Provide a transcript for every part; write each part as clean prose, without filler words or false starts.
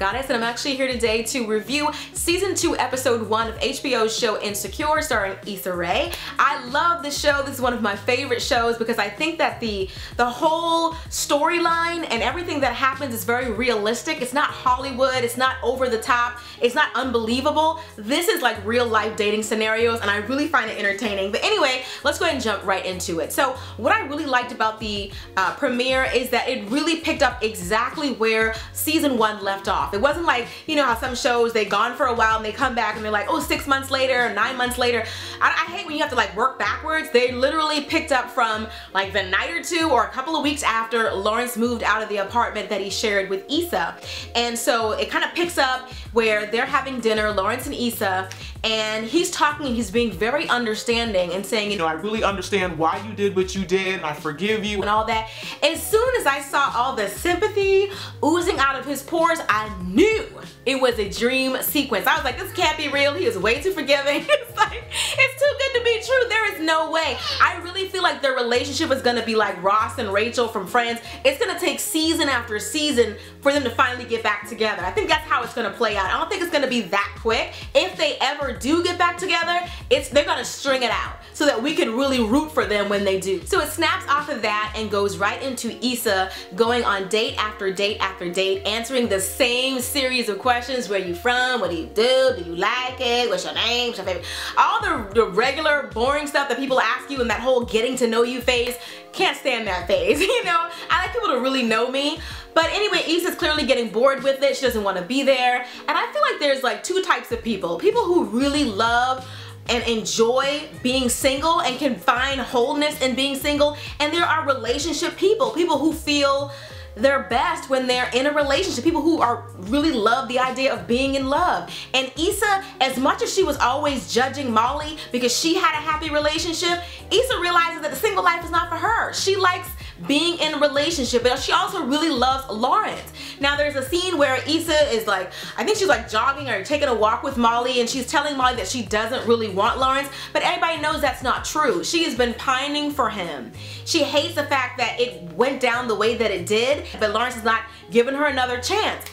Goddess, and I'm actually here today to review season 2 episode 1 of HBO's show Insecure, starring Issa Rae. I love this show. This is one of my favorite shows because I think that the whole storyline and everything that happens is very realistic. It's not Hollywood, it's not over the top, it's not unbelievable. This is like real life dating scenarios and I really find it entertaining. But anyway, let's go ahead and jump right into it. So what I really liked about the premiere is that it really picked up exactly where season 1 left off. It wasn't like, you know how some shows, they gone for a while and they come back and they're like, oh, 6 months later or 9 months later. I hate when you have to like work backwards. They literally picked up from like the night or two or a couple of weeks after Lawrence moved out of the apartment that he shared with Issa. And so it kind of picks up where they're having dinner, Lawrence and Issa, and he's talking and he's being very understanding and saying, you know, I really understand why you did what you did and I forgive you and all that. As soon as I saw all the sympathy oozing out of his pores, I knew it was a dream sequence. I was like, this can't be real. He is way too forgiving. It's like, it's too good to be true. There is no way. I really feel like their relationship is gonna be like Ross and Rachel from Friends. It's gonna take season after season for them to finally get back together. I think that's how it's gonna play out. I don't think it's gonna be that quick. If they ever do get back together, they're gonna string it out so that we can really root for them when they do. So it snaps off of that and goes right into Issa going on date after date after date, answering the same series of questions. Where you from? What do you do? Do you like it? What's your name? What's your favorite? All the regular boring stuff that people ask you in that whole getting to know you phase. Can't stand that phase, you know? I like people to really know me. But anyway, Issa's clearly getting bored with it. She doesn't want to be there. And I feel like there's like two types of people. People who really love and enjoy being single and can find wholeness in being single. And there are relationship people. People who feel their best when they're in a relationship. People who really love the idea of being in love. And Issa, as much as she was always judging Molly because she had a happy relationship, Issa realizes that the single life is not for her. She likes being in a relationship, but she also really loves Lawrence. Now there's a scene where Issa is like, I think she's like jogging or taking a walk with Molly, and she's telling Molly that she doesn't really want Lawrence, but everybody knows that's not true. She has been pining for him. She hates the fact that it went down the way that it did, but Lawrence is not giving her another chance.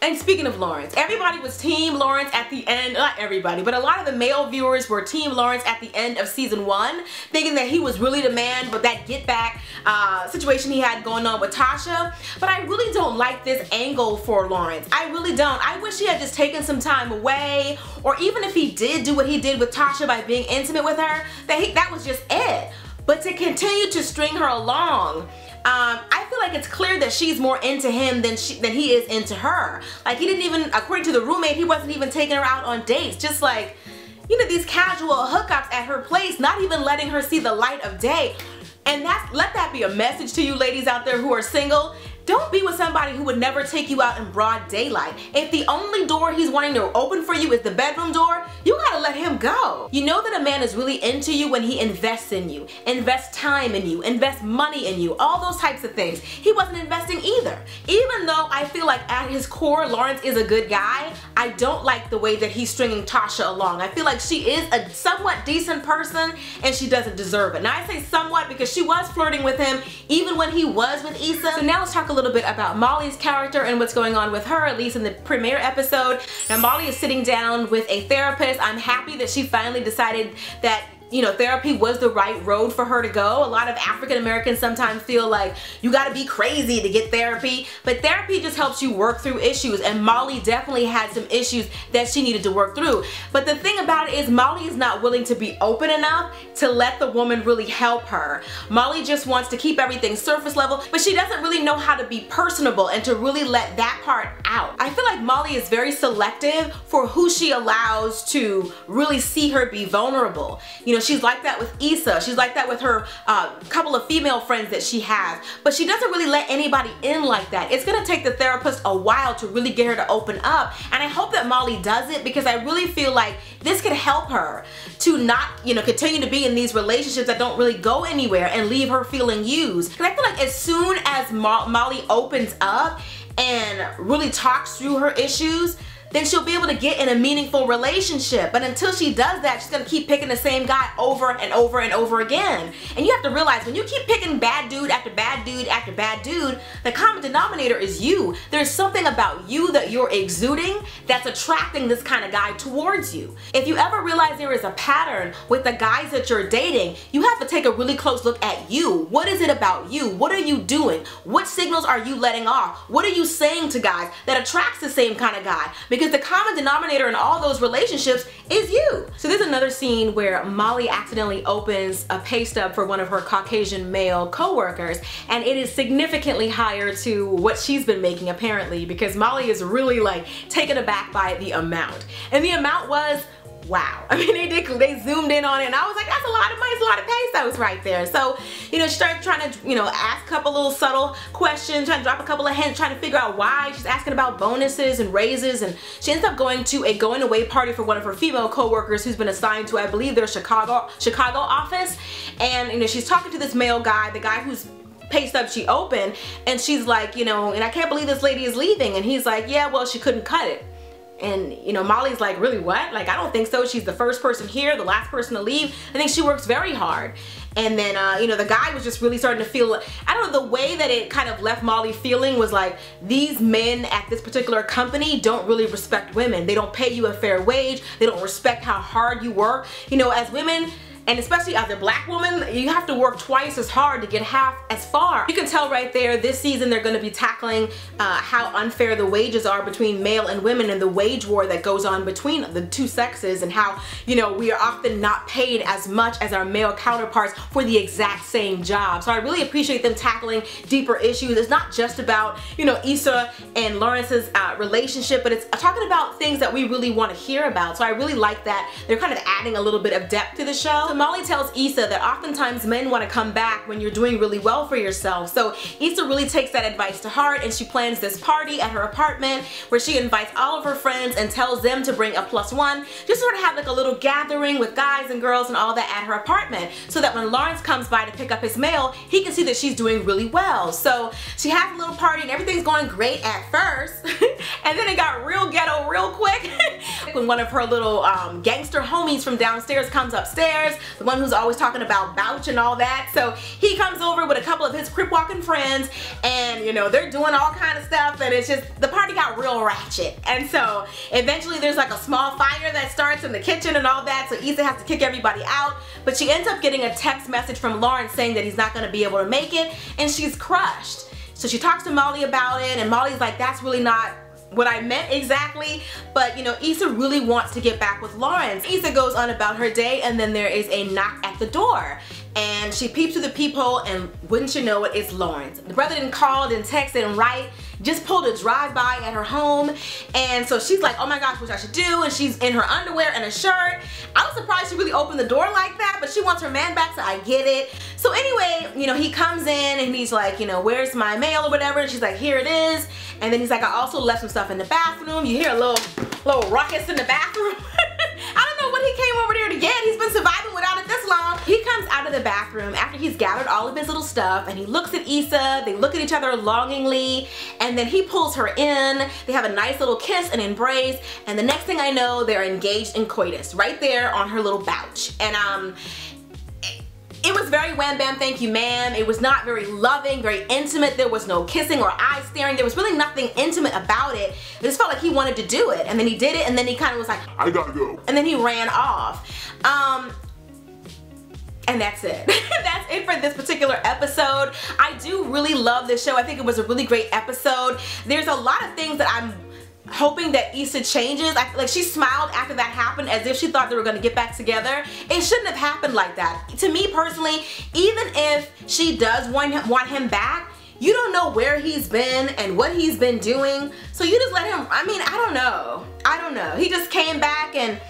And speaking of Lawrence, everybody was team Lawrence at the end, not everybody, but a lot of the male viewers were team Lawrence at the end of season 1, thinking that he was really the man, but that get back situation he had going on with Tasha. But I really don't like this angle for Lawrence. I really don't. I wish he had just taken some time away, or even if he did do what he did with Tasha by being intimate with her, that was just it. But to continue to string her along, I feel like it's clear that she's more into him than he is into her. Like, he didn't even, according to the roommate, he wasn't even taking her out on dates. Just like, you know, these casual hookups at her place, not even letting her see the light of day. And let that be a message to you ladies out there who are single. Don't be with somebody who would never take you out in broad daylight. If the only door he's wanting to open for you is the bedroom door, you gotta let him go. You know that a man is really into you when he invests in you, invests time in you, invests money in you, all those types of things. He wasn't investing either. Even though I feel like at his core, Lawrence is a good guy, I don't like the way that he's stringing Tasha along. I feel like she is a somewhat decent person and she doesn't deserve it. Now I say somewhat because she was flirting with him even when he was with Issa. So now let's talk a little bit about Molly's character and what's going on with her, at least in the premiere episode. Now Molly is sitting down with a therapist. I'm happy that she finally decided that, you know, therapy was the right road for her to go. A lot of African Americans sometimes feel like you gotta be crazy to get therapy, but therapy just helps you work through issues, and Molly definitely had some issues that she needed to work through. But the thing about it is Molly is not willing to be open enough to let the woman really help her. Molly just wants to keep everything surface level, but she doesn't really know how to be personable and to really let that part out. I feel like Molly is very selective for who she allows to really see her be vulnerable. You know, she's like that with Issa. She's like that with her couple of female friends that she has. But she doesn't really let anybody in like that. It's gonna take the therapist a while to really get her to open up. And I hope that Molly does it because I really feel like this could help her to not, you know, continue to be in these relationships that don't really go anywhere and leave her feeling used. Because I feel like as soon as Molly opens up and really talks through her issues, then she'll be able to get in a meaningful relationship. But until she does that, she's gonna keep picking the same guy over and over and over again. And you have to realize, when you keep picking bad dude after bad dude after bad dude, the common denominator is you. There's something about you that you're exuding that's attracting this kind of guy towards you. If you ever realize there is a pattern with the guys that you're dating, you have to take a really close look at you. What is it about you? What are you doing? What signals are you letting off? What are you saying to guys that attracts the same kind of guy? Because the common denominator in all those relationships is you. So there's another scene where Molly accidentally opens a pay stub for one of her Caucasian male co-workers, and it is significantly higher to what she's been making apparently, because Molly is really like taken aback by the amount. And the amount was, wow. I mean, they zoomed in on it, and I was like, that's a lot of money, it's a lot of pesos right there. So, you know, she started trying to, you know, ask a couple little subtle questions, trying to drop a couple of hints, trying to figure out why. She's asking about bonuses and raises, and she ends up going to a going away party for one of her female co-workers who's been assigned to, I believe, their Chicago office. And, you know, she's talking to this male guy, the guy who's pay stub she opened, and she's like, you know, and I can't believe this lady is leaving. And he's like, yeah, well, she couldn't cut it. And, you know, Molly's like, really, what? Like, I don't think so. She's the first person here, the last person to leave. I think she works very hard. And then, you know, the guy was just really starting to feel, I don't know, the way that it kind of left Molly feeling was like, these men at this particular company don't really respect women. They don't pay you a fair wage. They don't respect how hard you work. You know, as women, and especially as a black woman, you have to work twice as hard to get half as far. You can tell right there, this season they're going to be tackling how unfair the wages are between male and women, and the wage war that goes on between the two sexes, and how, you know, we are often not paid as much as our male counterparts for the exact same job. So I really appreciate them tackling deeper issues. It's not just about, you know, Issa and Lawrence's relationship, but it's talking about things that we really want to hear about. So I really like that they're kind of adding a little bit of depth to the show. So Molly tells Issa that oftentimes men want to come back when you're doing really well for yourself. So Issa really takes that advice to heart, and she plans this party at her apartment where she invites all of her friends and tells them to bring a +1, just sort of have like a little gathering with guys and girls and all that at her apartment, so that when Lawrence comes by to pick up his mail, he can see that she's doing really well. So she has a little party and everything's going great at first, and then it got real ghetto real quick when one of her little gangster homies from downstairs comes upstairs, the one who's always talking about Bouch and all that. So he comes over with a couple of his crip walking friends, and, you know, they're doing all kind of stuff, and it's just, the party got real ratchet. And so eventually there's like a small fire that starts in the kitchen and all that, so Issa has to kick everybody out. But she ends up getting a text message from Lawrence saying that he's not going to be able to make it, and she's crushed. So she talks to Molly about it, and Molly's like, that's really not what I meant exactly, but, you know, Issa really wants to get back with Lawrence. Issa goes on about her day, and then there is a knock at the door, and she peeps through the peephole, and wouldn't you know it, it's Lawrence. The brother didn't call, didn't text, didn't write, just pulled a drive-by at her home. And so she's like, oh my gosh, what I should do? And she's in her underwear and a shirt. I was surprised she really opened the door like that, but she wants her man back, so I get it. So anyway, you know, he comes in and he's like, you know, where's my mail or whatever? And she's like, here it is. And then he's like, I also left some stuff in the bathroom. You hear a little ruckus in the bathroom. I don't know what he came over there to get. He's been surviving without it this long. He comes out of the bathroom after he's gathered all of his little stuff, and he looks at Issa. They look at each other longingly, and then he pulls her in. They have a nice little kiss and embrace, and the next thing I know, they're engaged in coitus right there on her little couch. And it was very wham bam thank you ma'am. It was not very loving, very intimate. There was no kissing or eye staring. There was really nothing intimate about it. It just felt like he wanted to do it, and then he did it, and then he kind of was like, I gotta go, and then he ran off. And that's it. That's it for this particular episode. I do really love this show. I think it was a really great episode. There's a lot of things that I'm hoping that Issa changes. Like, she smiled after that happened as if she thought they were going to get back together. It shouldn't have happened like that. To me personally, even if she does want him back, you don't know where he's been and what he's been doing. So you just let him, I mean, I don't know. He just came back, and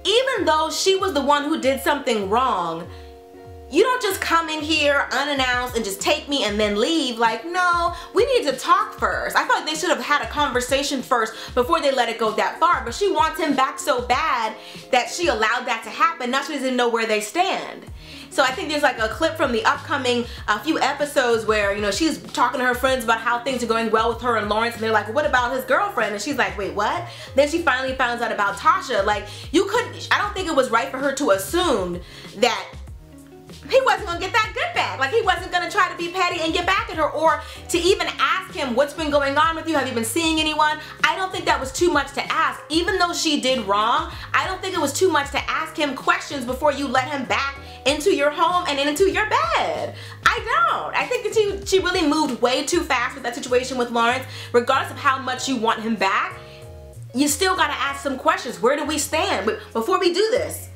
even though she was the one who did something wrong, you don't just come in here unannounced and just take me and then leave. Like, no, we need to talk first. I feel like they should have had a conversation first before they let it go that far. But she wants him back so bad that she allowed that to happen. Now she doesn't know where they stand. So I think there's like a clip from the upcoming few episodes where, you know, she's talking to her friends about how things are going well with her and Lawrence, and they're like, well, what about his girlfriend? And she's like, wait, what? Then she finally finds out about Tasha. Like, I don't think it was right for her to assume that he wasn't gonna get that good back. Like, he wasn't gonna try to be petty and get back at her, or to even ask him, what's been going on with you? Have you been seeing anyone? I don't think that was too much to ask. Even though she did wrong, I don't think it was too much to ask him questions before you let him back into your home and into your bed. I don't. I think that she really moved way too fast with that situation with Lawrence. Regardless of how much you want him back, you still gotta ask some questions. Where do we stand? But before we do this,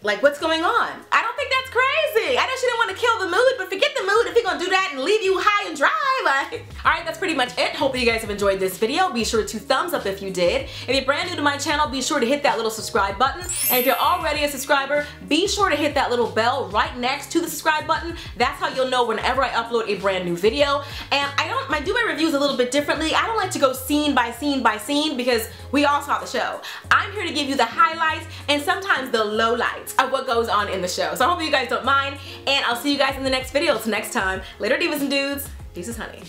like, what's going on? I don't think that's crazy. I know she didn't want to kill the mood, but forget the mood if you're gonna do that and leave you high and dry. Like, alright, that's pretty much it. Hope you guys have enjoyed this video. Be sure to thumbs up if you did. If you're brand new to my channel, be sure to hit that little subscribe button. And if you're already a subscriber, be sure to hit that little bell right next to the subscribe button. That's how you'll know whenever I upload a brand new video. And I do my reviews a little bit differently. I don't like to go scene by scene by scene because we all saw the show. I'm here to give you the highlights and sometimes the lowlights of what goes on in the show. So I hope you guys don't mind, and I'll see you guys in the next video. Till next time, later divas and dudes. Deuces, honey.